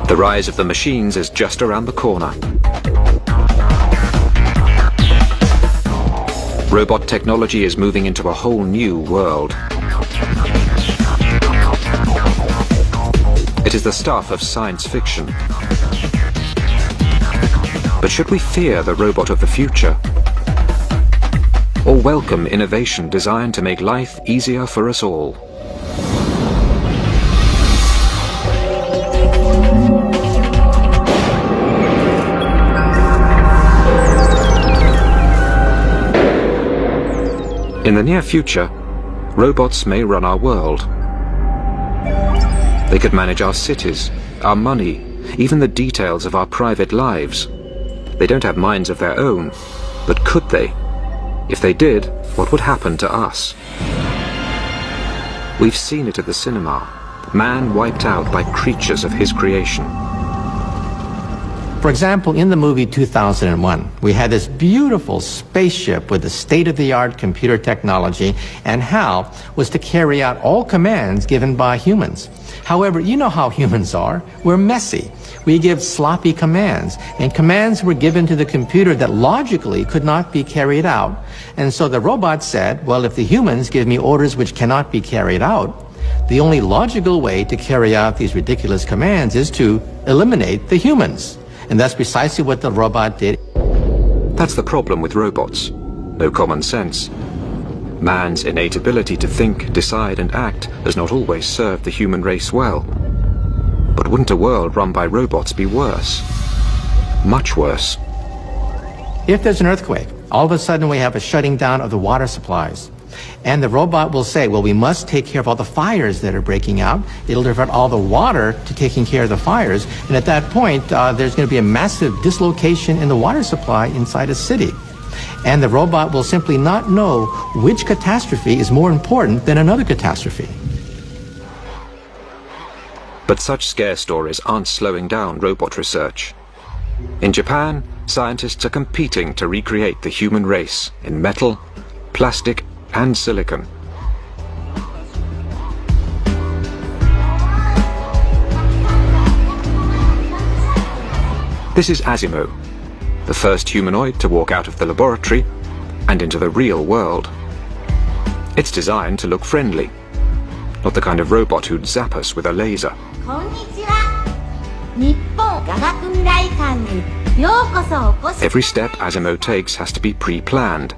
The rise of the machines is just around the corner. Robot technology is moving into a whole new world. It is the stuff of science fiction. But should we fear the robot of the future? Or welcome innovation designed to make life easier for us all? In the near future, robots may run our world. They could manage our cities, our money, even the details of our private lives. They don't have minds of their own, but could they? If they did, what would happen to us? We've seen it at the cinema. Man wiped out by creatures of his creation. For example, in the movie 2001, we had this beautiful spaceship with the state-of-the-art computer technology, and HAL was to carry out all commands given by humans. However, you know how humans are. We're messy. We give sloppy commands, and commands were given to the computer that logically could not be carried out. And so the robot said, well, if the humans give me orders which cannot be carried out, the only logical way to carry out these ridiculous commands is to eliminate the humans. And that's precisely what the robot did. That's the problem with robots. No common sense. Man's innate ability to think, decide and act has not always served the human race well. But wouldn't a world run by robots be worse? Much worse. If there's an earthquake, all of a sudden we have a shutting down of the water supplies. And the robot will say, well, we must take care of all the fires that are breaking out. It'll divert all the water to taking care of the fires. And at that point, there's going to be a massive dislocation in the water supply inside a city. And the robot will simply not know which catastrophe is more important than another catastrophe. But such scare stories aren't slowing down robot research. In Japan, scientists are competing to recreate the human race in metal, plastic, and silicon. This is Asimo, the first humanoid to walk out of the laboratory and into the real world. It's designed to look friendly, not the kind of robot who'd zap us with a laser. Every step Asimo takes has to be pre-planned,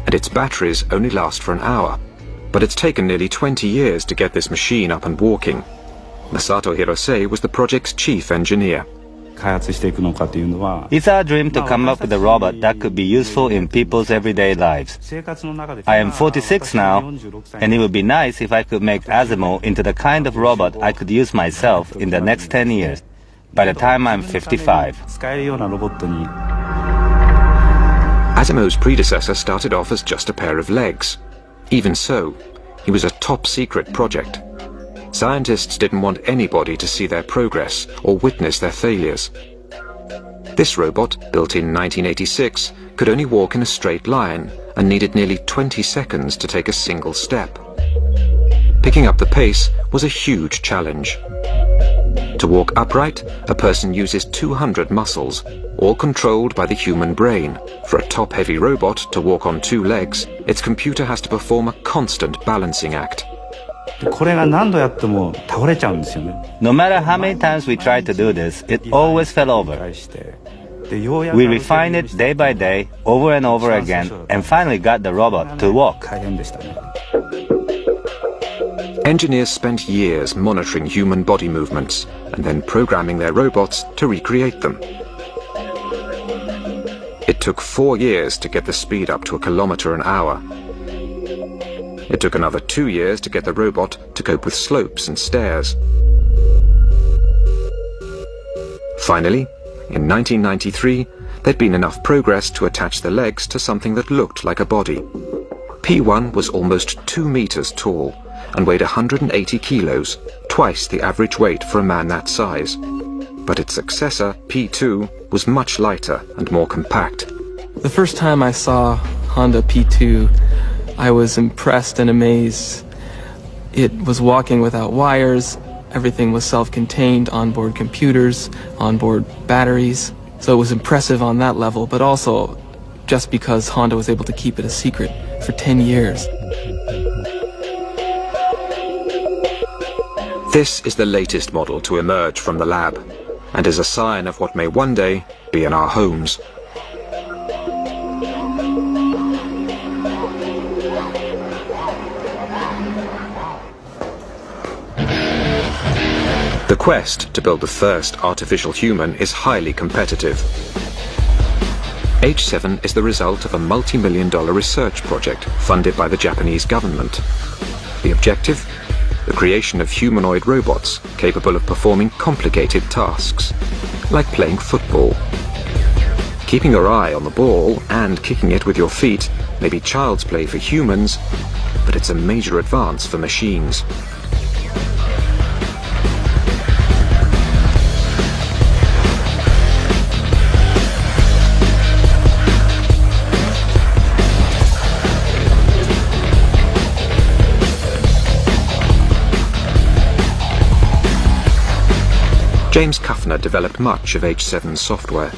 and its batteries only last for an hour. But it's taken nearly 20 years to get this machine up and walking. Masato Hirose was the project's chief engineer. It's our dream to come up with a robot that could be useful in people's everyday lives. I am 46 now, and it would be nice if I could make Asimo into the kind of robot I could use myself in the next 10 years, by the time I'm 55. Asimo's predecessor started off as just a pair of legs. Even so, he was a top-secret project. Scientists didn't want anybody to see their progress or witness their failures. This robot, built in 1986, could only walk in a straight line and needed nearly 20 seconds to take a single step. Picking up the pace was a huge challenge. To walk upright, a person uses 200 muscles, all controlled by the human brain. For a top-heavy robot to walk on two legs, its computer has to perform a constant balancing act. No matter how many times we tried to do this, it always fell over. We refined it day by day, over and over again, and finally got the robot to walk. Engineers spent years monitoring human body movements and then programming their robots to recreate them. It took 4 years to get the speed up to 1 kilometer an hour. It took another 2 years to get the robot to cope with slopes and stairs. Finally, in 1993, there'd been enough progress to attach the legs to something that looked like a body. P1 was almost 2 meters tall and weighed 180 kilos, twice the average weight for a man that size. But its successor, P2, was much lighter and more compact. The first time I saw Honda P2, I was impressed and amazed. It was walking without wires. Everything was self-contained, onboard computers, onboard batteries. So it was impressive on that level, but also just because Honda was able to keep it a secret for 10 years. This is the latest model to emerge from the lab, and is a sign of what may one day be in our homes. The quest to build the first artificial human is highly competitive. H7 is the result of a multi-million-dollar research project funded by the Japanese government. The objective? The creation of humanoid robots capable of performing complicated tasks, like playing football. Keeping your eye on the ball and kicking it with your feet may be child's play for humans, but it's a major advance for machines. James Kuffner developed much of H7's software.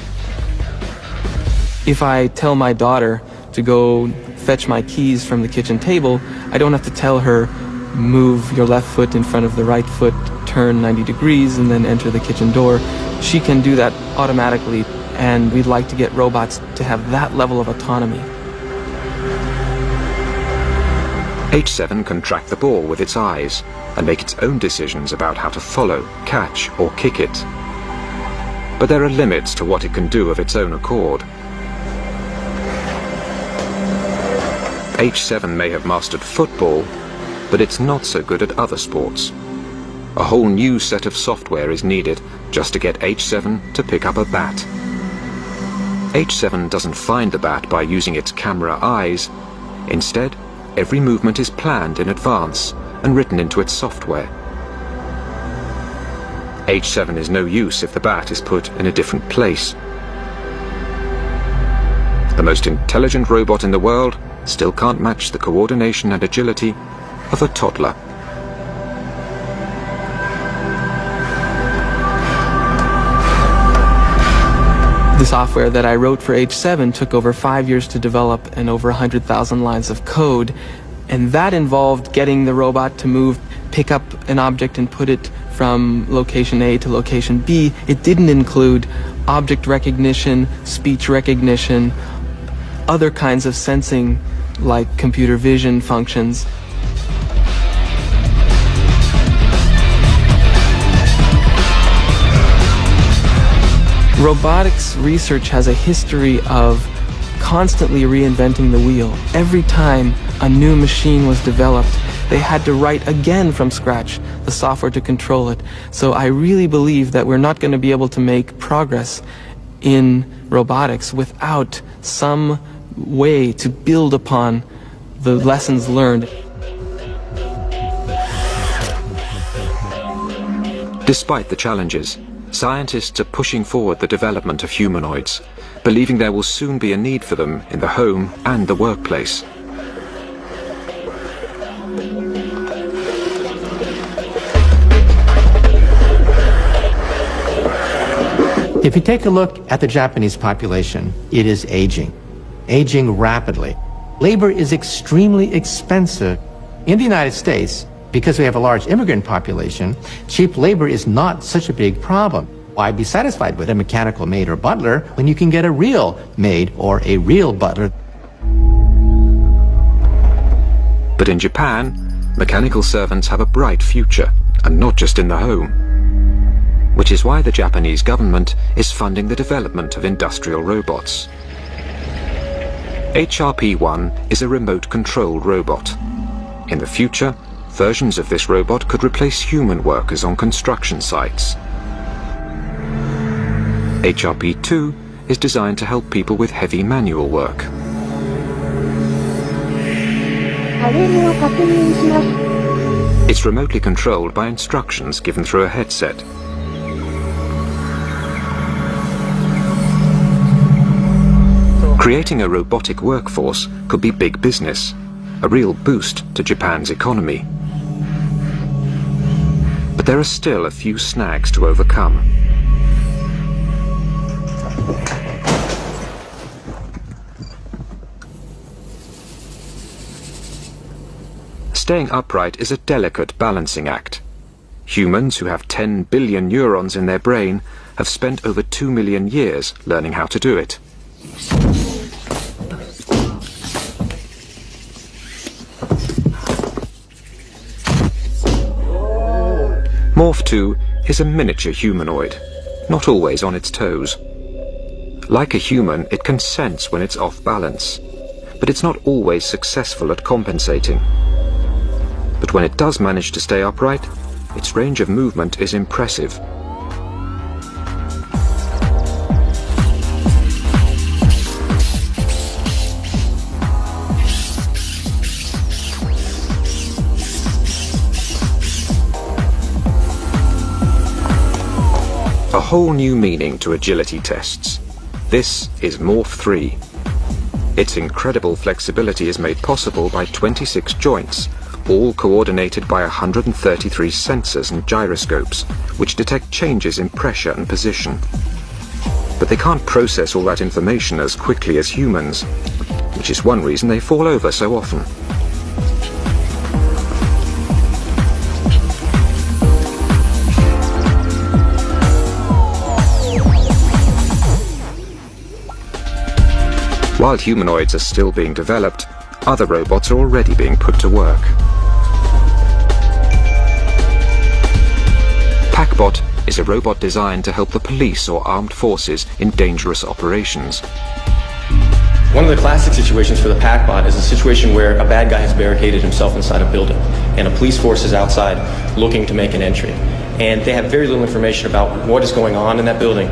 If I tell my daughter to go fetch my keys from the kitchen table, I don't have to tell her, move your left foot in front of the right foot, turn 90 degrees, and then enter the kitchen door. She can do that automatically, and we'd like to get robots to have that level of autonomy. H7 can track the ball with its eyes and make its own decisions about how to follow, catch, or kick it. But there are limits to what it can do of its own accord. H7 may have mastered football, but it's not so good at other sports. A whole new set of software is needed just to get H7 to pick up a bat. H7 doesn't find the bat by using its camera eyes. Instead, every movement is planned in advance and written into its software. H7 is no use if the bat is put in a different place. The most intelligent robot in the world still can't match the coordination and agility of a toddler. The software that I wrote for H7 took over 5 years to develop and over 100,000 lines of code. And that involved getting the robot to move, pick up an object and put it from location A to location B. It didn't include object recognition, speech recognition, other kinds of sensing like computer vision functions. Robotics research has a history of constantly reinventing the wheel. Every time a new machine was developed, they had to write again from scratch the software to control it. So I really believe that we're not going to be able to make progress in robotics without some way to build upon the lessons learned. Despite the challenges, scientists are pushing forward the development of humanoids, believing there will soon be a need for them in the home and the workplace. If you take a look at the Japanese population, it is aging rapidly. Labor is extremely expensive. In the United States, because we have a large immigrant population, cheap labor is not such a big problem. Why be satisfied with a mechanical maid or butler when you can get a real maid or a real butler? But in Japan, mechanical servants have a bright future, and not just in the home. Which is why the Japanese government is funding the development of industrial robots. HRP-1 is a remote-controlled robot. In the future, versions of this robot could replace human workers on construction sites. HRP-2 is designed to help people with heavy manual work. It's remotely controlled by instructions given through a headset. Creating a robotic workforce could be big business, a real boost to Japan's economy. But there are still a few snags to overcome. Staying upright is a delicate balancing act. Humans who have 10 billion neurons in their brain have spent over 2 million years learning how to do it. Morph 2 is a miniature humanoid, not always on its toes. Like a human, it can sense when it's off balance, but it's not always successful at compensating. But when it does manage to stay upright, its range of movement is impressive. A whole new meaning to agility tests. This is Morph 3. Its incredible flexibility is made possible by 26 joints, all coordinated by 133 sensors and gyroscopes, which detect changes in pressure and position. But they can't process all that information as quickly as humans, which is one reason they fall over so often. While humanoids are still being developed, other robots are already being put to work. Packbot is a robot designed to help the police or armed forces in dangerous operations. One of the classic situations for the Packbot is a situation where a bad guy has barricaded himself inside a building and a police force is outside looking to make an entry. And they have very little information about what is going on in that building.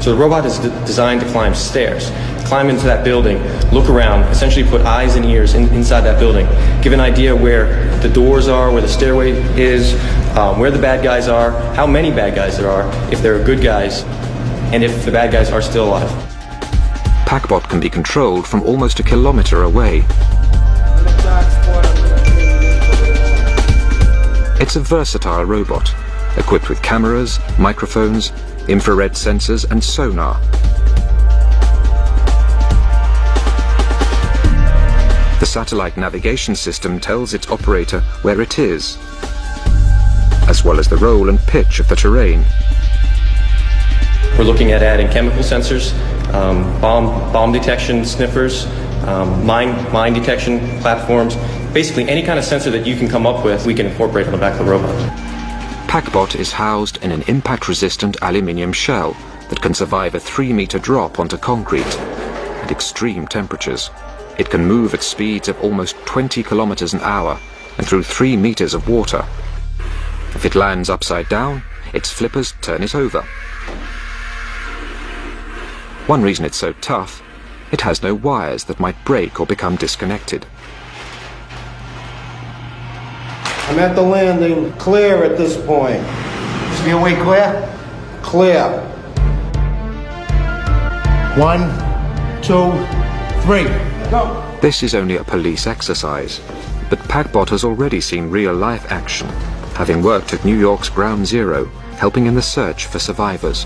So the robot is designed to climb stairs, climb into that building, look around, essentially put eyes and ears inside that building, give an idea where the doors are, where the stairway is, where the bad guys are, how many bad guys there are, if there are good guys, and if the bad guys are still alive. Packbot can be controlled from almost a kilometer away. It's a versatile robot, equipped with cameras, microphones, infrared sensors and sonar. The satellite navigation system tells its operator where it is, as well as the roll and pitch of the terrain. We're looking at adding chemical sensors, bomb detection sniffers, mine detection platforms. Basically any kind of sensor that you can come up with, we can incorporate on the back of the robot. Packbot is housed in an impact-resistant aluminium shell that can survive a 3-meter drop onto concrete at extreme temperatures. It can move at speeds of almost 20 kilometers an hour and through 3 meters of water. If it lands upside down, its flippers turn it over. One reason it's so tough, it has no wires that might break or become disconnected. I'm at the landing, clear at this point. Is the way clear? Clear. 1, 2, 3, go. This is only a police exercise, but Packbot has already seen real-life action, having worked at New York's Ground Zero, helping in the search for survivors.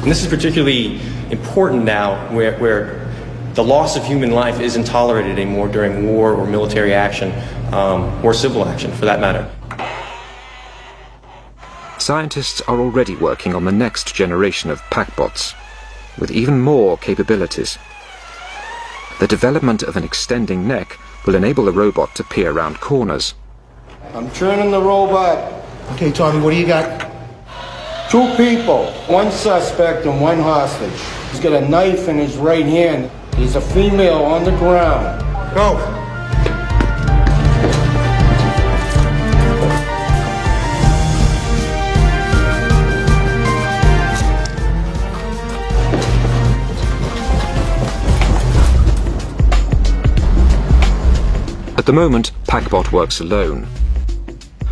And this is particularly important now where the loss of human life isn't tolerated anymore during war or military action, or civil action for that matter. Scientists are already working on the next generation of Packbots, with even more capabilities. The development of an extending neck will enable the robot to peer around corners. I'm turning the robot. Okay, Tommy, what do you got? 2 people, 1 suspect and 1 hostage. He's got a knife in his right hand. He's a female on the ground. Go. At the moment, Packbot works alone.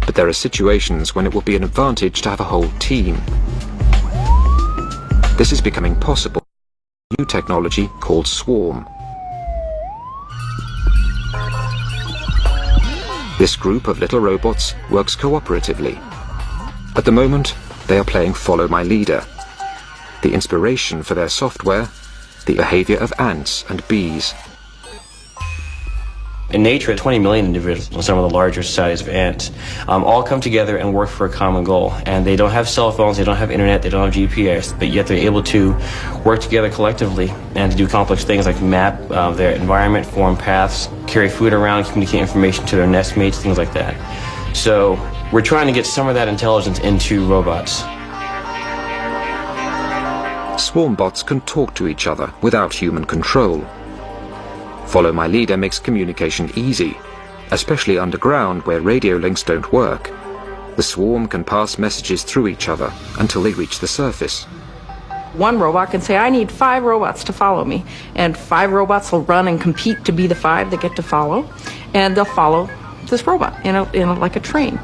But there are situations when it will be an advantage to have a whole team. This is becoming possible with new technology called Swarm. This group of little robots works cooperatively. At the moment, they are playing Follow My Leader. The inspiration for their software, the behavior of ants and bees. In nature, 20 million individuals, some of the larger societies of ants, all come together and work for a common goal. And they don't have cell phones, they don't have internet, they don't have GPS, but yet they're able to work together collectively and to do complex things like map their environment, form paths, carry food around, communicate information to their nestmates, things like that. So we're trying to get some of that intelligence into robots. Swarm bots can talk to each other without human control. Follow My Leader makes communication easy, especially underground where radio links don't work. The swarm can pass messages through each other until they reach the surface. One robot can say, I need 5 robots to follow me, and 5 robots will run and compete to be the 5 that get to follow, and they'll follow this robot like a train.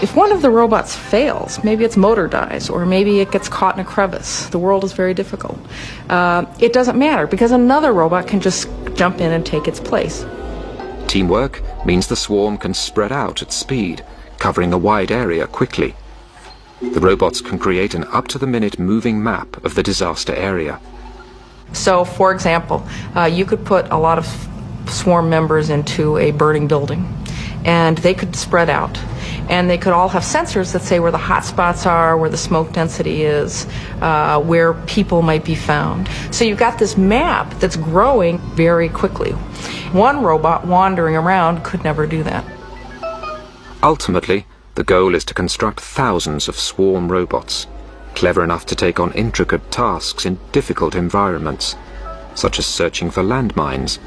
If one of the robots fails, maybe its motor dies, or maybe it gets caught in a crevice, the world is very difficult. It doesn't matter, because another robot can just jump in and take its place. Teamwork means the swarm can spread out at speed, covering a wide area quickly. The robots can create an up-to-the-minute moving map of the disaster area. So, for example, you could put a lot of swarm members into a burning building, and they could spread out. And they could all have sensors that say where the hot spots are, where the smoke density is, where people might be found. So you've got this map that's growing very quickly. One robot wandering around could never do that. Ultimately, the goal is to construct thousands of swarm robots, clever enough to take on intricate tasks in difficult environments, such as searching for landmines,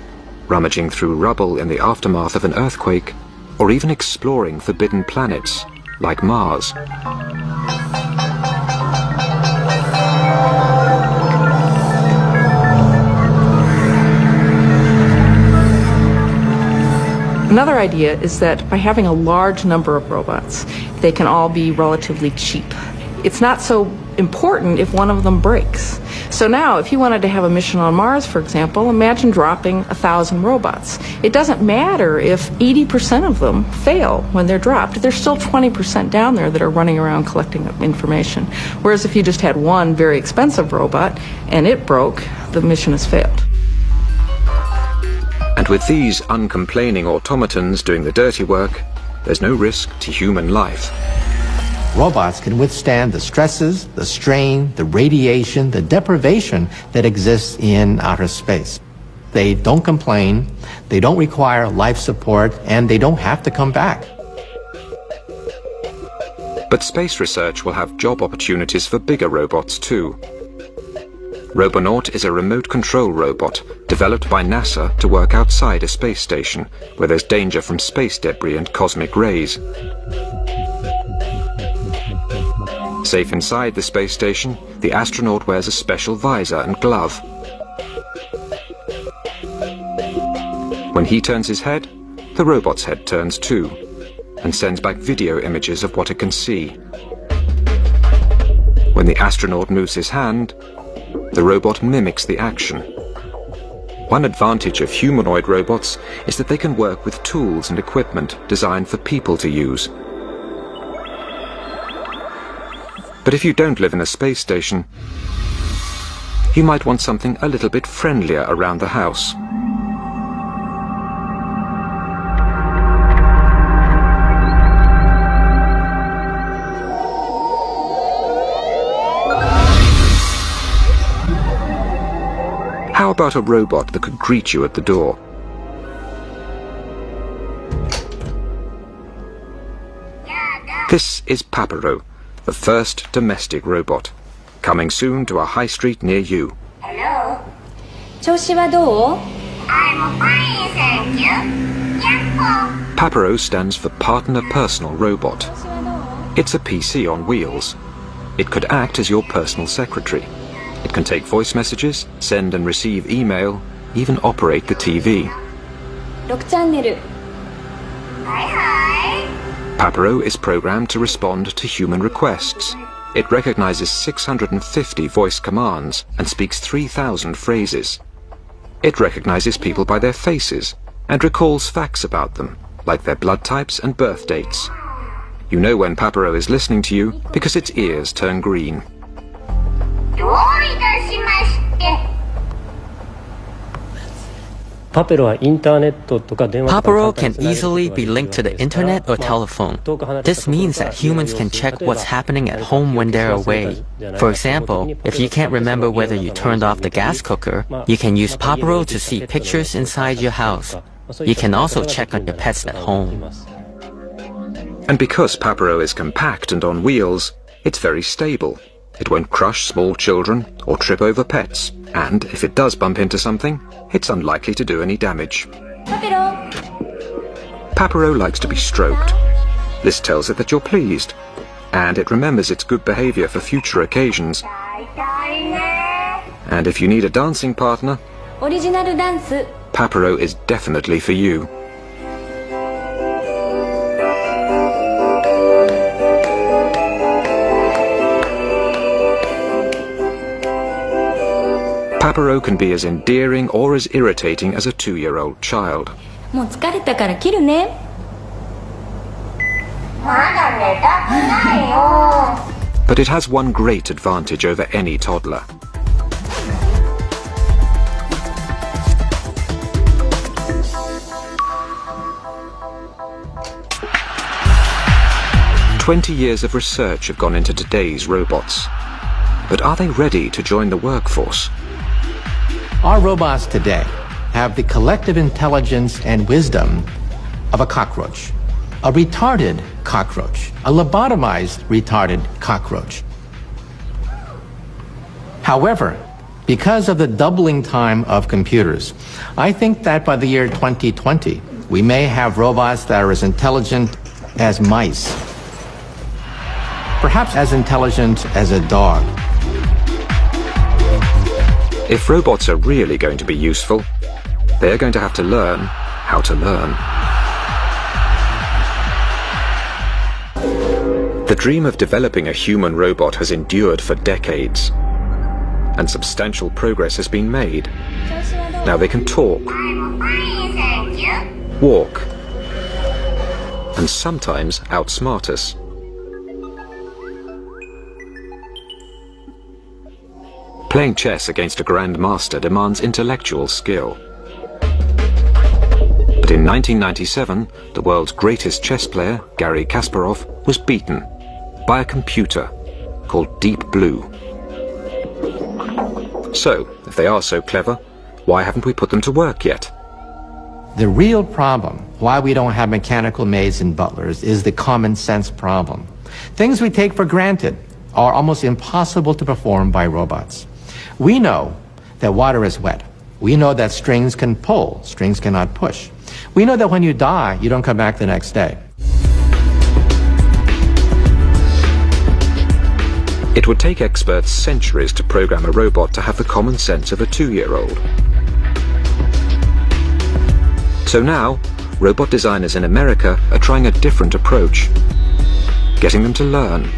rummaging through rubble in the aftermath of an earthquake, or even exploring forbidden planets like Mars. Another idea is that by having a large number of robots, they can all be relatively cheap. It's not so important if one of them breaks. So now, if you wanted to have a mission on Mars, for example, imagine dropping 1,000 robots. It doesn't matter if 80% of them fail when they're dropped. There's still 20% down there that are running around collecting information. Whereas if you just had one very expensive robot and it broke, the mission has failed. And with these uncomplaining automatons doing the dirty work, there's no risk to human life. Robots can withstand the stresses, the strain, the radiation, the deprivation that exists in outer space. They don't complain, they don't require life support, and they don't have to come back. But space research will have job opportunities for bigger robots too. Robonaut is a remote control robot developed by NASA to work outside a space station where there's danger from space debris and cosmic rays. Safe inside the space station, the astronaut wears a special visor and glove. When he turns his head, the robot's head turns too, and sends back video images of what it can see. When the astronaut moves his hand, the robot mimics the action. One advantage of humanoid robots is that they can work with tools and equipment designed for people to use. But if you don't live in a space station, you might want something a little bit friendlier around the house. How about a robot that could greet you at the door? This is Papero, the first domestic robot, coming soon to a high street near you. Hello. 調子はどう? I'm fine, thank you. Yahoo! Papero stands for Partner Personal Robot. It's a PC on wheels. It could act as your personal secretary. It can take voice messages, send and receive email, even operate the TV. 6チャンネル. Hi, hi. Papero is programmed to respond to human requests. It recognizes 650 voice commands and speaks 3,000 phrases. It recognizes people by their faces and recalls facts about them, like their blood types and birth dates. You know when Papero is listening to you because its ears turn green. Papero can easily be linked to the internet or telephone. This means that humans can check what's happening at home when they're away. For example, if you can't remember whether you turned off the gas cooker, you can use Papero to see pictures inside your house. You can also check on your pets at home. And because Papero is compact and on wheels, it's very stable. It won't crush small children or trip over pets. And if it does bump into something, it's unlikely to do any damage. Papero likes to be stroked. This tells it that you're pleased. And it remembers its good behavior for future occasions. And if you need a dancing partner, Papero is definitely for you. Papero can be as endearing or as irritating as a 2-year-old child. But it has one great advantage over any toddler. "20 years of research have gone into today's robots. But are they ready to join the workforce? Our robots today have the collective intelligence and wisdom of a cockroach, a retarded cockroach, a lobotomized retarded cockroach. However, because of the doubling time of computers, I think that by the year 2020, we may have robots that are as intelligent as mice, perhaps as intelligent as a dog. If robots are really going to be useful, they're going to have to learn how to learn. The dream of developing a human robot has endured for decades, and substantial progress has been made. Now they can talk, walk, and sometimes outsmart us. Playing chess against a grandmaster demands intellectual skill. But in 1997, the world's greatest chess player, Garry Kasparov, was beaten by a computer called Deep Blue. So, if they are so clever, why haven't we put them to work yet? The real problem, why we don't have mechanical maids and butlers, is the common sense problem. Things we take for granted are almost impossible to perform by robots. We know that water is wet. We know that strings can pull, strings cannot push. We know that when you die, you don't come back the next day. It would take experts centuries to program a robot to have the common sense of a 2-year-old. So now, robot designers in America are trying a different approach, getting them to learn.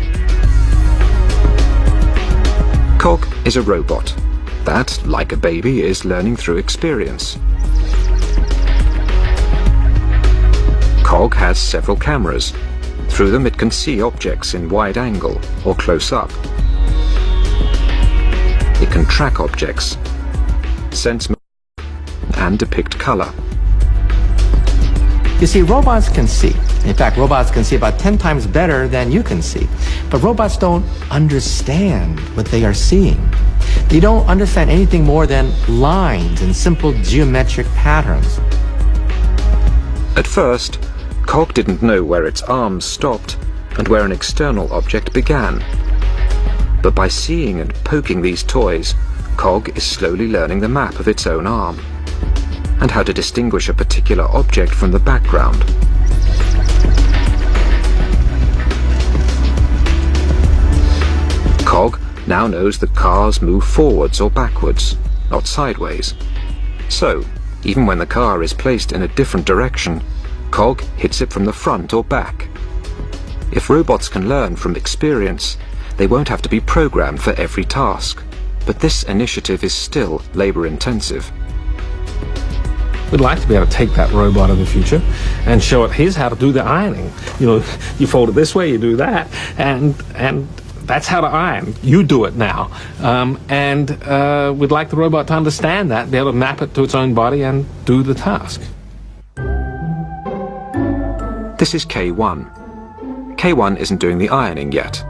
Cog is a robot that, like a baby, is learning through experience. Cog has several cameras. Through them it can see objects in wide angle or close up. It can track objects, sense and depict color. You see, robots can see. In fact, robots can see about 10 times better than you can see. But robots don't understand what they are seeing. They don't understand anything more than lines and simple geometric patterns. At first, Cog didn't know where its arms stopped and where an external object began. But by seeing and poking these toys, Cog is slowly learning the map of its own arm and how to distinguish a particular object from the background. Cog now knows that cars move forwards or backwards, not sideways. So, even when the car is placed in a different direction, Cog hits it from the front or back. If robots can learn from experience, they won't have to be programmed for every task. But this initiative is still labor-intensive. We'd like to be able to take that robot in the future and show it, here's how to do the ironing. You know, you fold it this way, you do that, and that's how to iron. You do it now. We'd like the robot to understand that, be able to map it to its own body and do the task. This is K1. K1 isn't doing the ironing yet,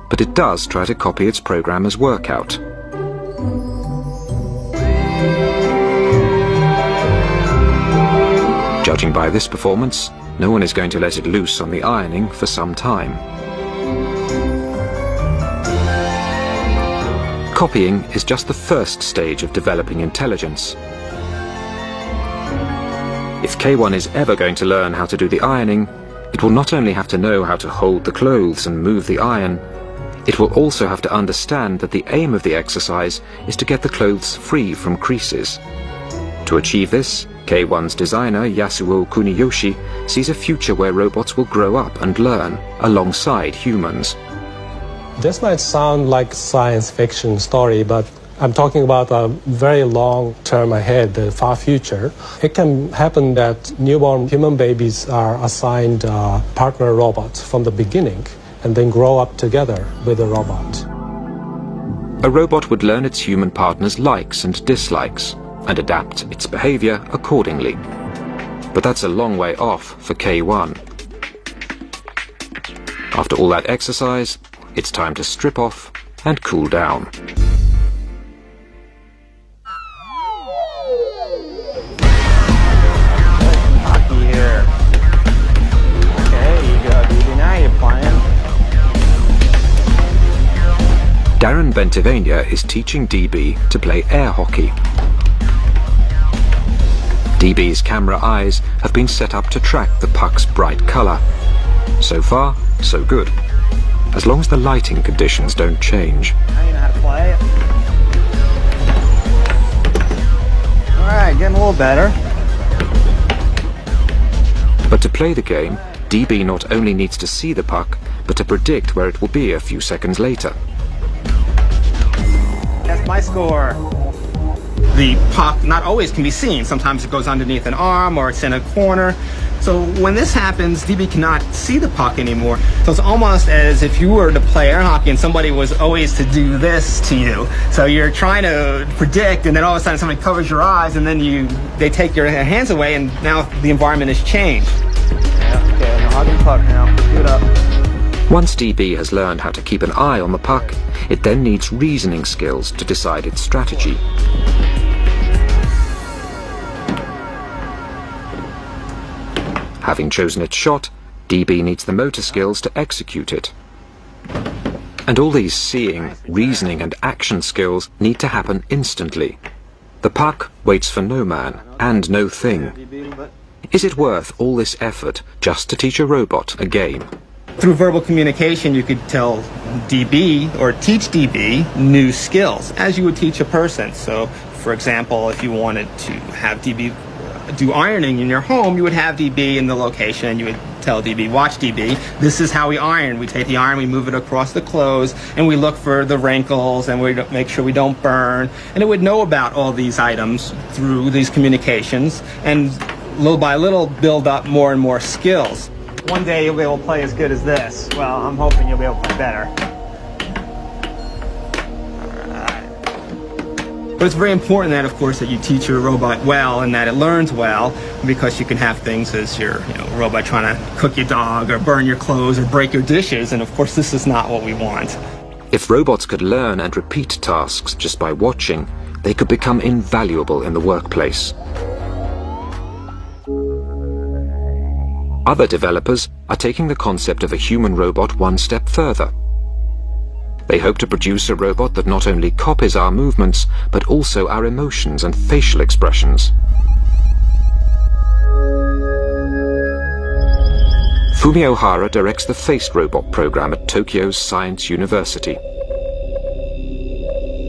but it does try to copy its programmer's workout. Judging by this performance, no one is going to let it loose on the ironing for some time. Copying is just the first stage of developing intelligence. If K1 is ever going to learn how to do the ironing, it will not only have to know how to hold the clothes and move the iron, it will also have to understand that the aim of the exercise is to get the clothes free from creases. To achieve this, K1's designer, Yasuo Kuniyoshi, sees a future where robots will grow up and learn alongside humans. This might sound like a science fiction story, but I'm talking about a very long term ahead, the far future. It can happen that newborn human babies are assigned partner robots from the beginning and then grow up together with a robot. A robot would learn its human partner's likes and dislikes and adapt its behavior accordingly. But that's a long way off for K1. After all that exercise, it's time to strip off and cool down. Hockey here. Okay, you go, DB. Now you're playing. Darren Bentivegna is teaching DB to play air hockey. DB's camera eyes have been set up to track the puck's bright colour. So far, so good. As long as the lighting conditions don't change. Now you know how to play it. Alright, getting a little better. But to play the game, DB not only needs to see the puck, but to predict where it will be a few seconds later. That's my score. The puck not always can be seen. Sometimes it goes underneath an arm or it's in a corner. So when this happens, DB cannot see the puck anymore. So it's almost as if you were to play air hockey and somebody was always to do this to you. So you're trying to predict, and then all of a sudden somebody covers your eyes, and then they take your hands away, and now the environment has changed. Yeah, okay, now hug the puck now. Give it up. Once DB has learned how to keep an eye on the puck, it then needs reasoning skills to decide its strategy. Having chosen its shot, DB needs the motor skills to execute it. And all these seeing, reasoning and action skills need to happen instantly. The puck waits for no man and no thing. Is it worth all this effort just to teach a robot a game? Through verbal communication, you could tell DB or teach DB new skills, as you would teach a person. So, for example, if you wanted to have DB do ironing in your home, you would have DB in the location, and you would tell DB, watch DB, this is how we iron. We take the iron, we move it across the clothes, and we look for the wrinkles, and we make sure we don't burn. And it would know about all these items through these communications, and little by little build up more and more skills. One day you'll be able to play as good as this. Well, I'm hoping you'll be able to play better. But it's very important that, of course, that you teach your robot well and that it learns well, because you can have things as your robot trying to cook your dog or burn your clothes or break your dishes, and of course this is not what we want. If robots could learn and repeat tasks just by watching, they could become invaluable in the workplace. Other developers are taking the concept of a human robot one step further. They hope to produce a robot that not only copies our movements, but also our emotions and facial expressions. Fumio Hara directs the Face Robot program at Tokyo's Science University.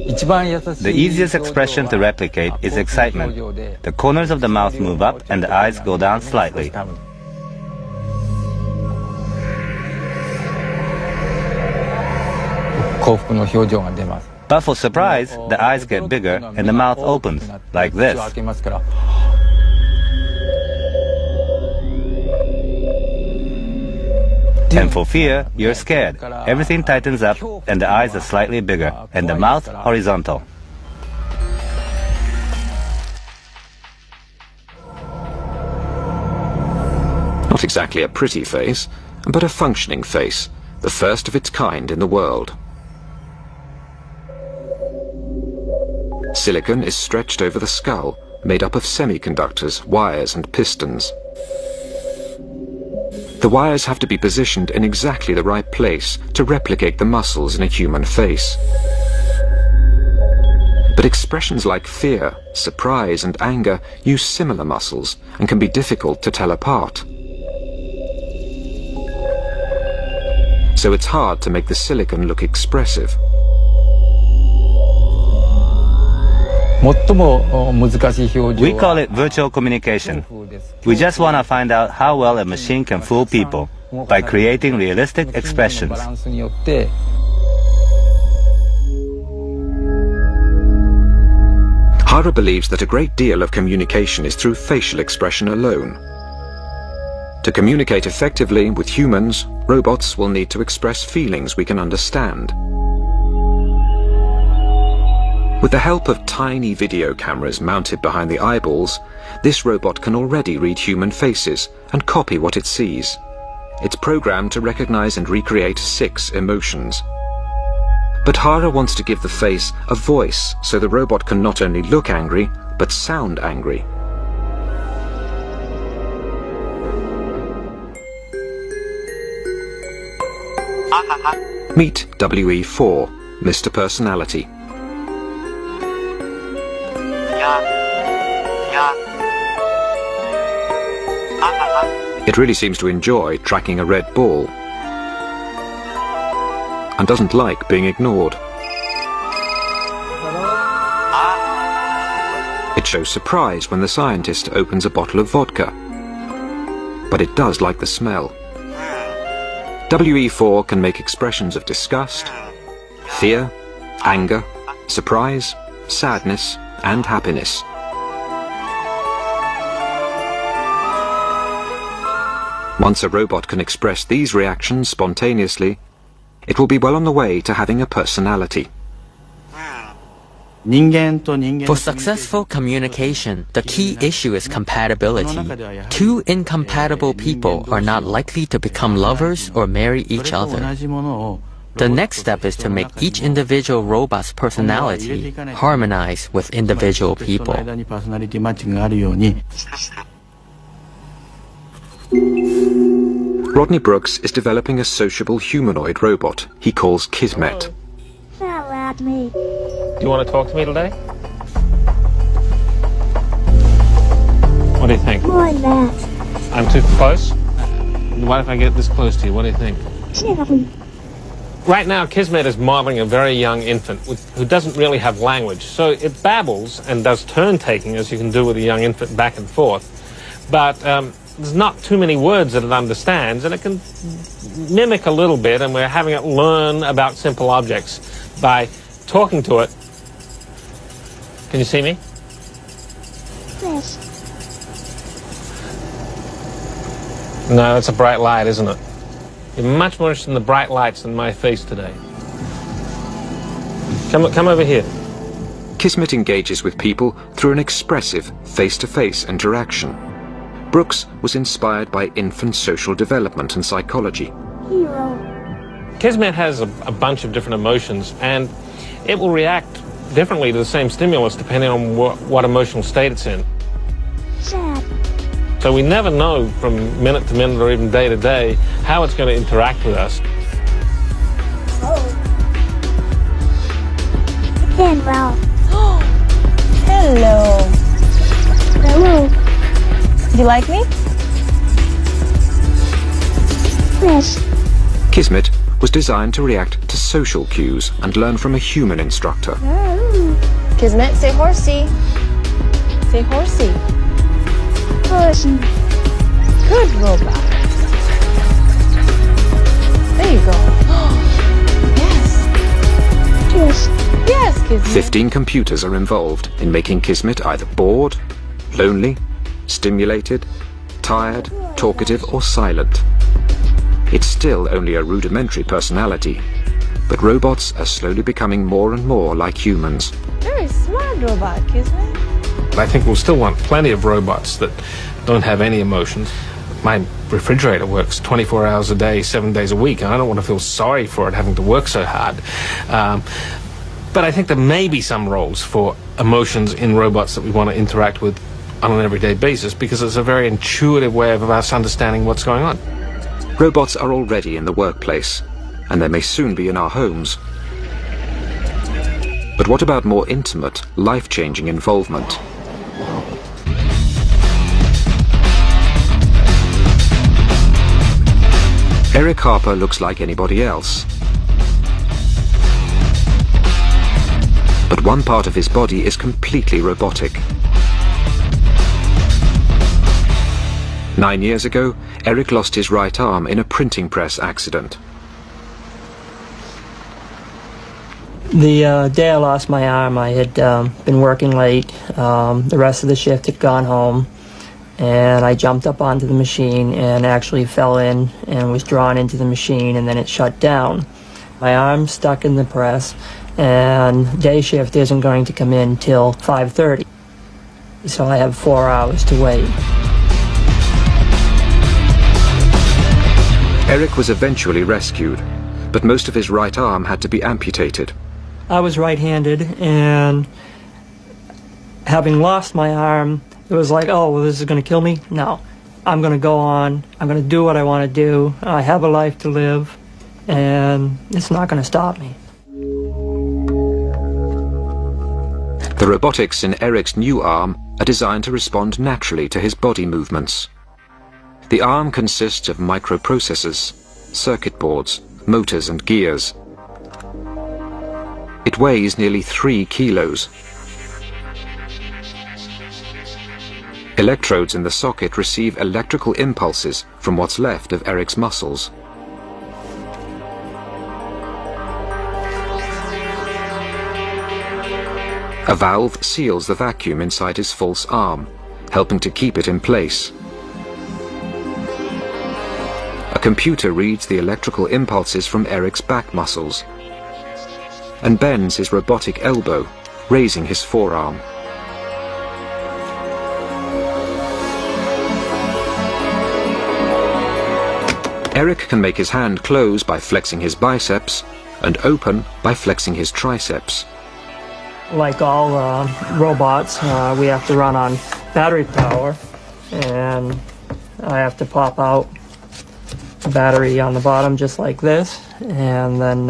The easiest expression to replicate is excitement. The corners of the mouth move up and the eyes go down slightly. But for surprise, the eyes get bigger and the mouth opens, like this. And for fear, you're scared. Everything tightens up, and the eyes are slightly bigger, and the mouth horizontal. Not exactly a pretty face, but a functioning face, the first of its kind in the world. Silicon is stretched over the skull, made up of semiconductors, wires and pistons. The wires have to be positioned in exactly the right place to replicate the muscles in a human face. But expressions like fear, surprise and anger use similar muscles and can be difficult to tell apart. So it's hard to make the silicon look expressive. We call it virtual communication. We just want to find out how well a machine can fool people by creating realistic expressions. Hara believes that a great deal of communication is through facial expression alone. To communicate effectively with humans, robots will need to express feelings we can understand. With the help of tiny video cameras mounted behind the eyeballs, this robot can already read human faces and copy what it sees. It's programmed to recognize and recreate 6 emotions. But Hara wants to give the face a voice so the robot can not only look angry, but sound angry. Meet WE4, Mr. Personality. It really seems to enjoy tracking a red ball and doesn't like being ignored. It shows surprise when the scientist opens a bottle of vodka, but it does like the smell. WE4 can make expressions of disgust, fear, anger, surprise, sadness, and happiness. Once a robot can express these reactions spontaneously, it will be well on the way to having a personality. For successful communication, the key issue is compatibility. 2 incompatible people are not likely to become lovers or marry each other. The next step is to make each individual robot's personality harmonize with individual people. Rodney Brooks is developing a sociable humanoid robot he calls Kismet. Do you want to talk to me today? What do you think? More than that. I'm too close? What if I get this close to you? What do you think? Right now, Kismet is modeling a very young infant who doesn't really have language. So it babbles and does turn-taking, as you can do with a young infant, back and forth. But there's not too many words that it understands, and it can mimic a little bit, and we're having it learn about simple objects by talking to it. Can you see me? Yes. No, it's a bright light, isn't it? You're much more interested in the bright lights than my face today. Come over here. Kismet engages with people through an expressive face-to-face interaction. Brooks was inspired by infant social development and psychology. Hero. Kismet has a bunch of different emotions, and it will react differently to the same stimulus depending on what emotional state it's in. Sad. So we never know from minute to minute or even day to day how it's going to interact with us. Again, Ralph. Hello. Hello. Do you like me? Yes. Kismet was designed to react to social cues and learn from a human instructor. Kismet, say horsey. Say horsey. Horsey. Good robot. There you go. Yes. Yes. Yes, Kismet. 15 computers are involved in making Kismet either bored, lonely, stimulated, tired, talkative, or silent. It's still only a rudimentary personality, but robots are slowly becoming more and more like humans. Very smart robot, isn't it? I think we'll still want plenty of robots that don't have any emotions. My refrigerator works 24 hours a day, 7 days a week, and I don't want to feel sorry for it having to work so hard. But I think there may be some roles for emotions in robots that we want to interact with on an everyday basis, because it's a very intuitive way of us understanding what's going on. Robots are already in the workplace, and they may soon be in our homes. But what about more intimate, life-changing involvement? Eric Harper looks like anybody else. But one part of his body is completely robotic. 9 years ago, Eric lost his right arm in a printing press accident. The day I lost my arm, I had been working late. The rest of the shift had gone home, and I jumped up onto the machine and actually fell in and was drawn into the machine, and then it shut down. My arm stuck in the press, and day shift isn't going to come in till 5:30, so I have 4 hours to wait. Eric was eventually rescued, but most of his right arm had to be amputated. I was right-handed, and having lost my arm, it was like, oh, well, this is going to kill me? No. I'm going to go on. I'm going to do what I want to do. I have a life to live, and it's not going to stop me. The robotics in Eric's new arm are designed to respond naturally to his body movements. The arm consists of microprocessors, circuit boards, motors and gears. It weighs nearly 3 kilos. Electrodes in the socket receive electrical impulses from what's left of Eric's muscles. A valve seals the vacuum inside his false arm, helping to keep it in place. A computer reads the electrical impulses from Eric's back muscles and bends his robotic elbow, raising his forearm. Eric can make his hand close by flexing his biceps and open by flexing his triceps. Like all robots, we have to run on battery power, and I have to pop out the battery on the bottom just like this, and then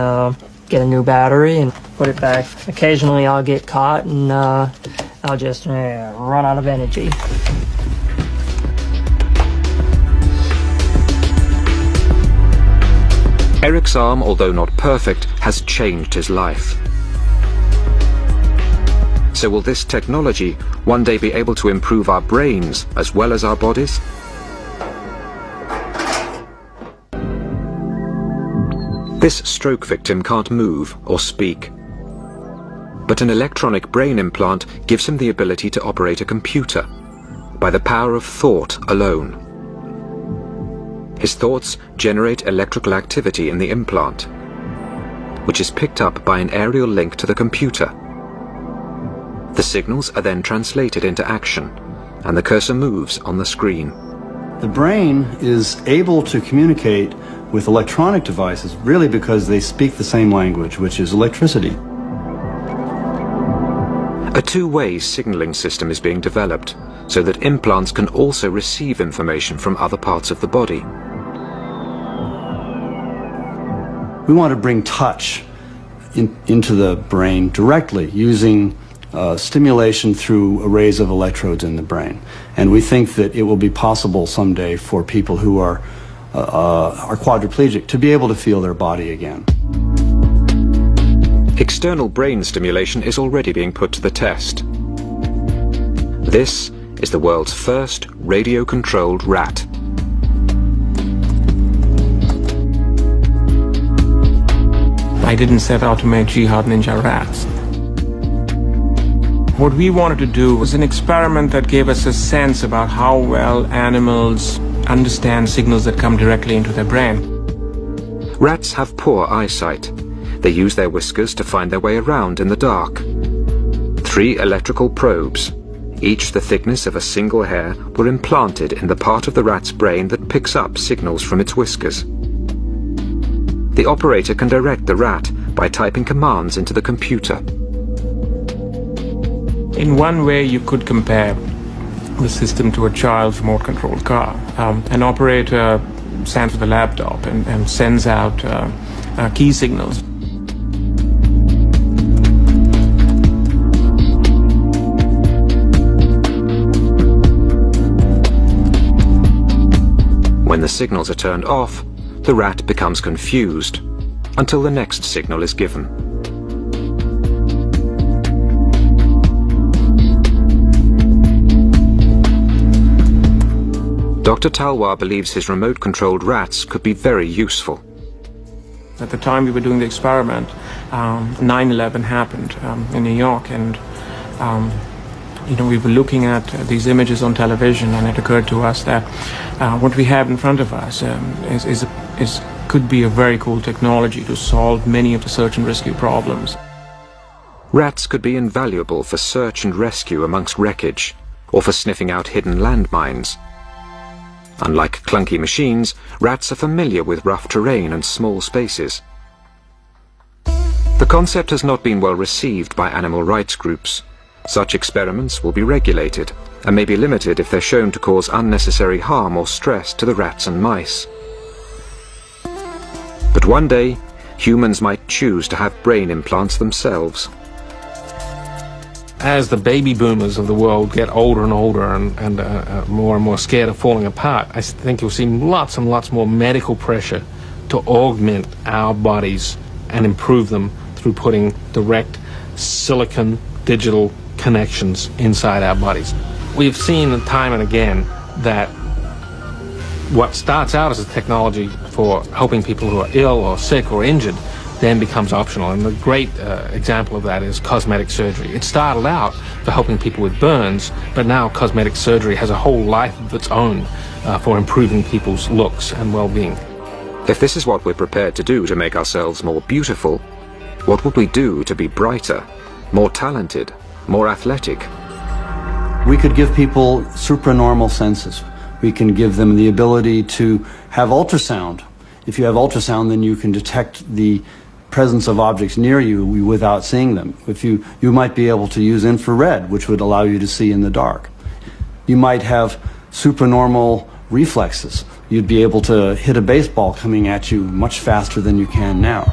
get a new battery and put it back. Occasionally I'll get caught and I'll just run out of energy. Eric's arm, although not perfect, has changed his life. So will this technology one day be able to improve our brains as well as our bodies? This stroke victim can't move or speak, but an electronic brain implant gives him the ability to operate a computer by the power of thought alone. His thoughts generate electrical activity in the implant, which is picked up by an aerial link to the computer. The signals are then translated into action, and the cursor moves on the screen. The brain is able to communicate with electronic devices really because they speak the same language, which is electricity. A two-way signaling system is being developed so that implants can also receive information from other parts of the body. We want to bring touch into the brain directly using stimulation through arrays of electrodes in the brain. And we think that it will be possible someday for people who are quadriplegic to be able to feel their body again. External brain stimulation is already being put to the test. This is the world's first radio-controlled rat. I didn't set out to make jihad ninja rats. What we wanted to do was an experiment that gave us a sense about how well animals understand signals that come directly into their brain. Rats have poor eyesight. They use their whiskers to find their way around in the dark. 3 electrical probes, each the thickness of a single hair, were implanted in the part of the rat's brain that picks up signals from its whiskers. The operator can direct the rat by typing commands into the computer. In one way, you could compare the system to a child's remote-controlled car. An operator stands with a laptop and sends out key signals. When the signals are turned off, the rat becomes confused until the next signal is given. Dr. Talwar believes his remote-controlled rats could be very useful. At the time we were doing the experiment, 9/11 happened in New York, and we were looking at these images on television, and it occurred to us that what we have in front of us could be a very cool technology to solve many of the search and rescue problems. Rats could be invaluable for search and rescue amongst wreckage, or for sniffing out hidden landmines. Unlike clunky machines, rats are familiar with rough terrain and small spaces. The concept has not been well received by animal rights groups. Such experiments will be regulated and may be limited if they're shown to cause unnecessary harm or stress to the rats and mice. But one day, humans might choose to have brain implants themselves. As the baby boomers of the world get older and older and more scared of falling apart, I think you'll see lots and lots more medical pressure to augment our bodies and improve them through putting direct silicon digital connections inside our bodies. We've seen time and again that what starts out as a technology for helping people who are ill or sick or injured then becomes optional. And the great example of that is cosmetic surgery. It started out for helping people with burns, but now cosmetic surgery has a whole life of its own for improving people's looks and well-being. If this is what we're prepared to do to make ourselves more beautiful, what would we do to be brighter, more talented, more athletic? We could give people supranormal senses. We can give them the ability to have ultrasound. If you have ultrasound, then you can detect the presence of objects near you without seeing them. If you might be able to use infrared, which would allow you to see in the dark. You might have supranormal reflexes. You'd be able to hit a baseball coming at you much faster than you can now.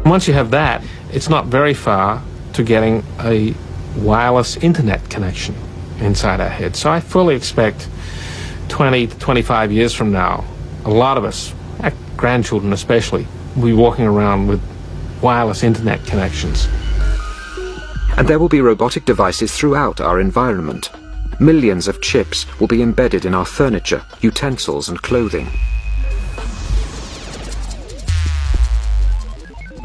Once you have that, it's not very far to getting a wireless internet connection inside our head. So I fully expect 20 to 25 years from now, a lot of us, our grandchildren especially, will be walking around with wireless internet connections. And there will be robotic devices throughout our environment. Millions of chips will be embedded in our furniture, utensils and clothing.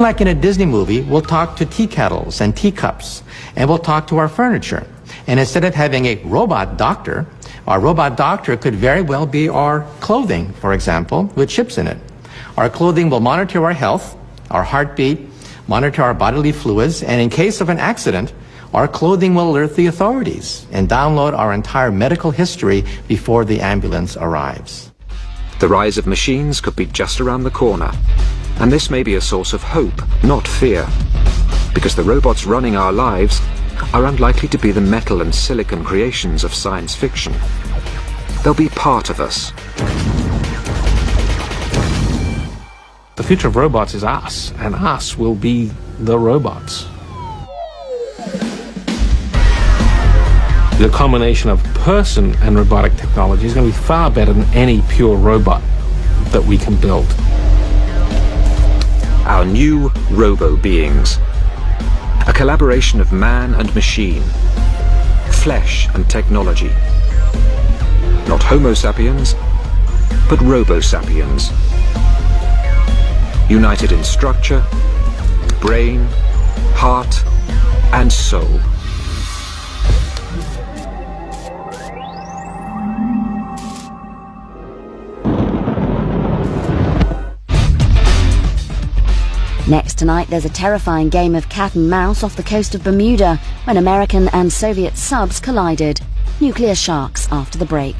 Like in a Disney movie, we'll talk to tea kettles and teacups, and we'll talk to our furniture. And instead of having a robot doctor, our robot doctor could very well be our clothing, for example, with chips in it. Our clothing will monitor our health, our heartbeat, monitor our bodily fluids, and in case of an accident, our clothing will alert the authorities and download our entire medical history before the ambulance arrives. The rise of machines could be just around the corner. And this may be a source of hope, not fear, because the robots running our lives are unlikely to be the metal and silicon creations of science fiction. They'll be part of us. The future of robots is us, and us will be the robots. The combination of person and robotic technology is going to be far better than any pure robot that we can build. Our new robo-beings. A collaboration of man and machine, flesh and technology. Not Homo sapiens, but Robo-sapiens. United in structure, brain, heart, and soul. Next tonight, there's a terrifying game of cat and mouse off the coast of Bermuda when American and Soviet subs collided. Nuclear sharks after the break.